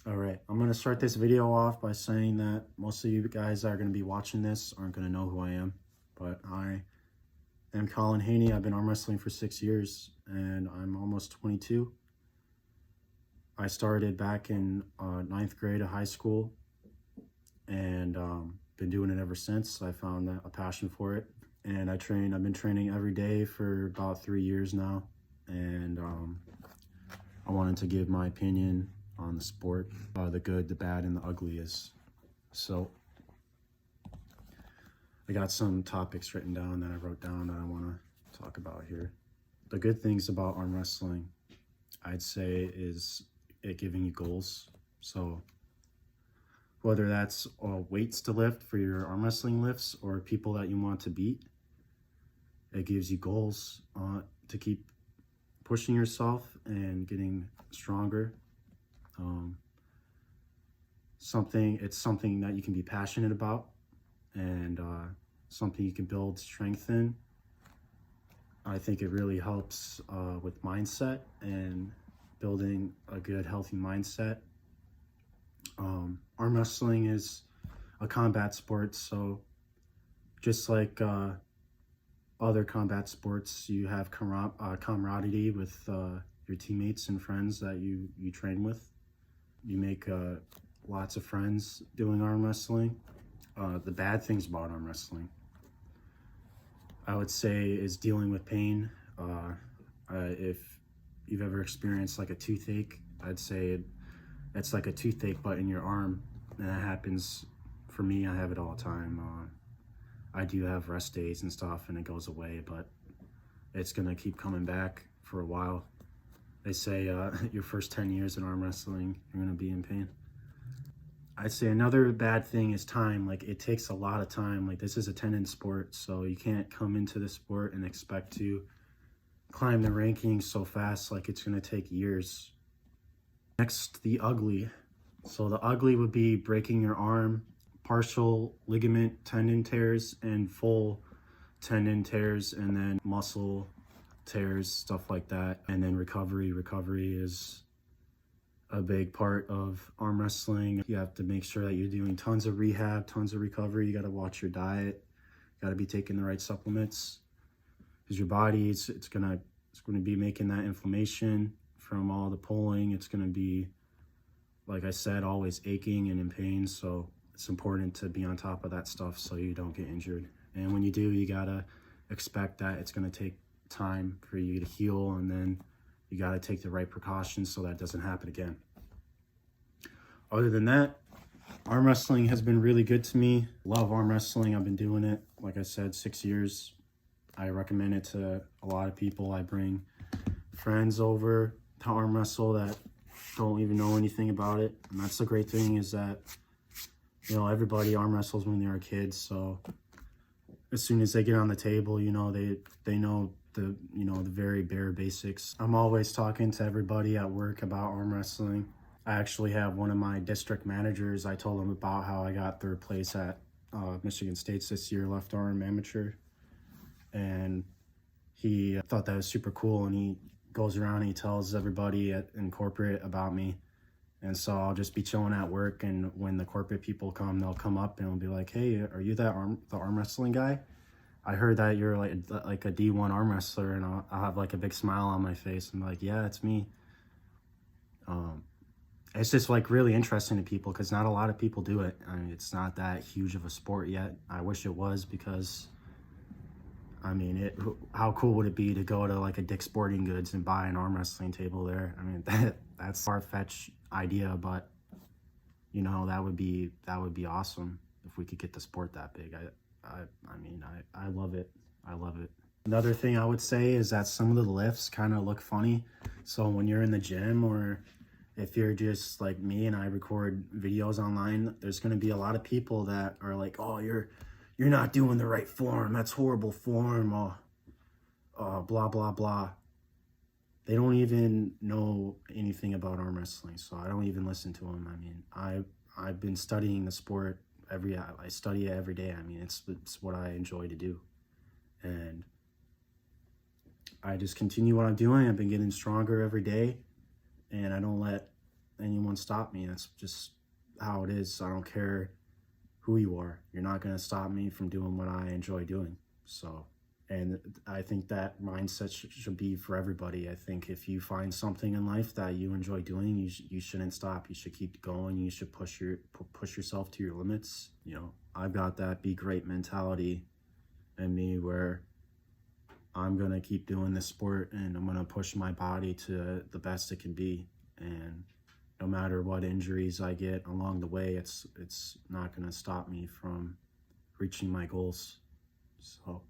All right, I'm going to start this video off by saying that most of you guys that are going to be watching this aren't going to know who I am, but I am Colin Haney. I've been arm wrestling for 6 years and I'm almost 22. I started back in 9th grade of high school and been doing it ever since. I found a passion for it, and I've been training every day for about 3 years now, and I wanted to give my opinion on the sport, the good, the bad, and the ugly is. So I got some topics written down that I wrote down that I want to talk about here. The good things about arm wrestling, I'd say, is it giving you goals. So whether that's weights to lift for your arm wrestling lifts or people that you want to beat, it gives you goals to keep pushing yourself and getting stronger. It's something that you can be passionate about, and something you can build strength in. I think it really helps with mindset and building a good, healthy mindset. Arm wrestling is a combat sport, so just like other combat sports, you have camaraderie with your teammates and friends that you train with. You make lots of friends doing arm wrestling. The bad things about arm wrestling, I would say, is dealing with pain. If you've ever experienced like a toothache, I'd say it's like a toothache but in your arm, and that happens for me. I have it all the time. I do have rest days and stuff and it goes away, but it's gonna keep coming back for a while. They say your first 10 years in arm wrestling, you're gonna be in pain. I'd say another bad thing is time. Like, it takes a lot of time. Like, this is a tendon sport, so you can't come into the sport and expect to climb the rankings so fast. Like, it's gonna take years. Next, the ugly. So the ugly would be breaking your arm, partial ligament tendon tears and full tendon tears, and then muscle tears, stuff like that. And then recovery. Recovery is a big part of arm wrestling. You have to make sure that you're doing tons of rehab, tons of recovery. You got to watch your diet. You got to be taking the right supplements, because your body it's gonna be making that inflammation from all the pulling. It's gonna be, like I said, always aching and in pain. So it's important to be on top of that stuff so you don't get injured. And when you do, you gotta expect that it's gonna take time for you to heal, and then you gotta take the right precautions so that doesn't happen again. Other than that, arm wrestling has been really good to me. Love arm wrestling. I've been doing it, like I said, 6 years. I recommend it to a lot of people. I bring friends over to arm wrestle that don't even know anything about it. And that's the great thing, is that, you know, everybody arm wrestles when they're kids. So as soon as they get on the table, you know, they know the very bare basics. I'm always talking to everybody at work about arm wrestling. I actually have one of my district managers, I told him about how I got 3rd place at Michigan State's this year, left arm amateur. And he thought that was super cool, and he goes around and he tells everybody in corporate about me. And so I'll just be chilling at work, and when the corporate people come, they'll come up and they'll be like, "Hey, are you the arm wrestling guy? I heard that you're like a D1 arm wrestler." And I'll have like a big smile on my face. I'm like, "Yeah, it's me." It's just like really interesting to people, because not a lot of people do it. I mean, it's not that huge of a sport yet. I wish it was, because I mean, how cool would it be to go to like a Dick's Sporting Goods and buy an arm wrestling table there? I mean, that's a far-fetched idea, but you know, that would be awesome if we could get the sport that big. I love it. I love it. Another thing I would say is that some of the lifts kind of look funny. So when you're in the gym, or if you're just like me and I record videos online, there's going to be a lot of people that are like, "Oh, you're not doing the right form. That's horrible form. Blah, blah, blah." They don't even know anything about arm wrestling, so I don't even listen to them. I mean, I've been studying the sport I study it every day. I mean, it's what I enjoy to do. And I just continue what I'm doing. I've been getting stronger every day, and I don't let anyone stop me. That's just how it is. I don't care who you are. You're not going to stop me from doing what I enjoy doing. So, and I think that mindset should be for everybody. I think if you find something in life that you enjoy doing, you shouldn't stop. You should keep going. You should push yourself to your limits. You know, I've got that be great mentality in me where I'm going to keep doing this sport and I'm going to push my body to the best it can be. And no matter what injuries I get along the way, it's not going to stop me from reaching my goals. So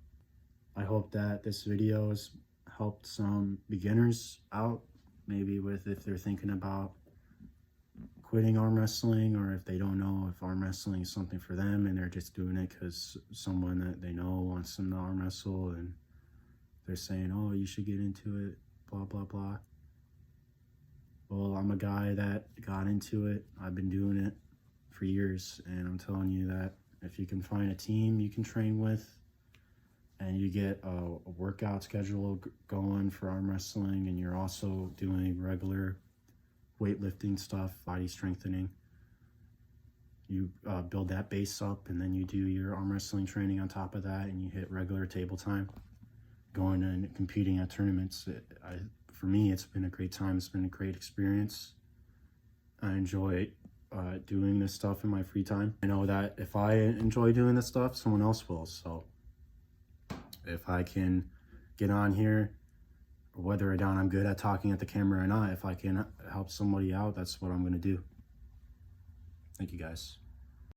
I hope that this video has helped some beginners out, maybe with if they're thinking about quitting arm wrestling, or if they don't know if arm wrestling is something for them and they're just doing it because someone that they know wants them to arm wrestle and they're saying, oh, you should get into it, blah, blah, blah. Well, I'm a guy that got into it. I've been doing it for years, and I'm telling you that if you can find a team you can train with and you get a workout schedule going for arm wrestling, and you're also doing regular weightlifting stuff, body strengthening, you build that base up, and then you do your arm wrestling training on top of that, and you hit regular table time, going and competing at tournaments. For me, it's been a great time. It's been a great experience. I enjoy doing this stuff in my free time. I know that if I enjoy doing this stuff, someone else will. So if I can get on here, whether or not I'm good at talking at the camera or not, if I can help somebody out, that's what I'm going to do. Thank you, guys.